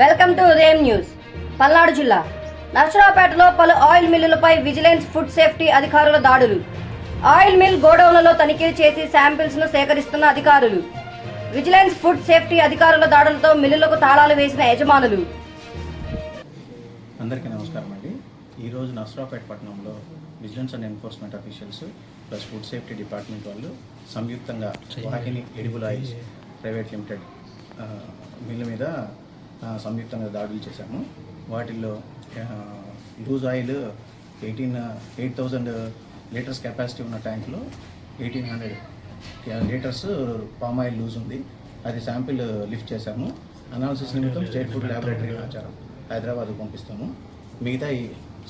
Welcome to ఉదయం news. Palnadu జిల్లా నర్సరావుపేటలో పలు ఆయిల్ మిల్లులపై విజిలెన్స్ ఫుడ్ సేఫ్టీ అధికారుల దాడులు. ఆయిల్ మిల్ గోడౌన్లలో తనిఖీలు చేసి శాంపిల్స్ ను సేకరిస్తున్న అధికారులు. విజిలెన్స్ ఫుడ్ సేఫ్టీ అధికారుల దాడులతో మిల్లులకు తాళాలు వేసిన యజమానులు. అందరికీ నమస్కారం అండి. ఈరోజు నర్సరావుపేట పట్టణంలో vigilance and enforcement officials plus food safety department వాళ్ళు సంయుక్తంగా Vahini edible oils private limited mill మీద సంయుక్తంగా దాడులు చేశాము. వాటిల్లో లూజ్ ఆయిల్ 8,000 లీటర్స్ కెపాసిటీ ఉన్న ట్యాంక్లో 1,800 లీటర్స్ పామ్ ఆయిల్ లూజ్ ఉంది. అది శాంపిల్ లిఫ్ట్ చేశాము. అనాలిసిస్ నిమిత్తం స్టేట్ ఫుడ్ ల్యాబొరేటరీ ఆచారం హైదరాబాద్ పంపిస్తాము. మిగతా ఈ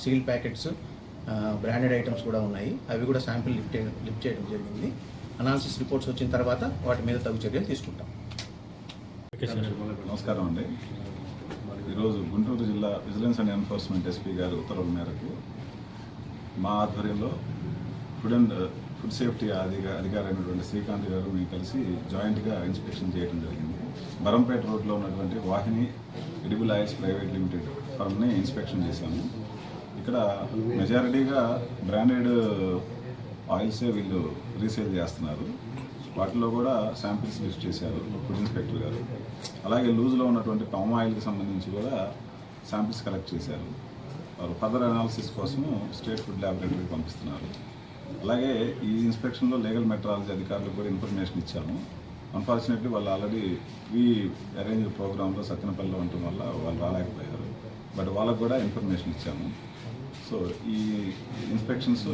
సీల్ ప్యాకెట్స్ బ్రాండెడ్ ఐటమ్స్ కూడా ఉన్నాయి. అవి కూడా శాంపిల్ లిఫ్ట్ చేయడం జరిగింది. అనాలిసిస్ రిపోర్ట్స్ వచ్చిన తర్వాత వాటి మీద తగు చర్యలు తీసుకుంటాం. నమస్కారం అండి. ఈరోజు గుంటూరు జిల్లా విజిలెన్స్ అండ్ ఎన్ఫోర్స్మెంట్ ఎస్పీ గారి ఉత్తర్వుల మేరకు మా ఆధ్వర్యంలో ఫుడ్ సేఫ్టీ అధికారి అయినటువంటి శ్రీకాంత్ గారు మేము కలిసి జాయింట్గా ఇన్స్పెక్షన్ చేయడం జరిగింది. బరంపేట రోడ్లో ఉన్నటువంటి Vahini edible oils private limited ఫర్మ్ని ఇన్స్పెక్షన్ చేశాము. ఇక్కడ మెజారిటీగా బ్రాండెడ్ ఆయిల్సే వీళ్ళు రీసేల్ చేస్తున్నారు. వాటిలో కూడా శాంపిల్స్ లిస్ట్ చేశారు ఫుడ్ ఇన్స్పెక్టర్ గారు. అలాగే లూజ్లో ఉన్నటువంటి పామ్ ఆయిల్కి సంబంధించి కూడా శాంపిల్స్ కలెక్ట్ చేశారు. వారు ఫర్దర్ అనాలిసిస్ కోసము స్టేట్ ఫుడ్ ల్యాబొరేటరీకి పంపిస్తున్నారు. అలాగే ఈ ఇన్స్పెక్షన్లో లీగల్ మెట్రాలజీ అధికారులకు కూడా ఇన్ఫర్మేషన్ ఇచ్చాము. అన్ఫార్చునేట్లీ వాళ్ళు ఆల్రెడీ అరేంజ్ ప్రోగ్రాంలో సత్యనపల్లిలో ఉండటం వల్ల వాళ్ళు రాలేకపోయారు. బట్ వాళ్ళకు కూడా ఇన్ఫర్మేషన్ ఇచ్చాము. సో ఈ ఇన్స్పెక్షన్స్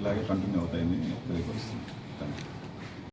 ఇలాగే కంటిన్యూ అవుతాయని తెలియపరుస్తుంది.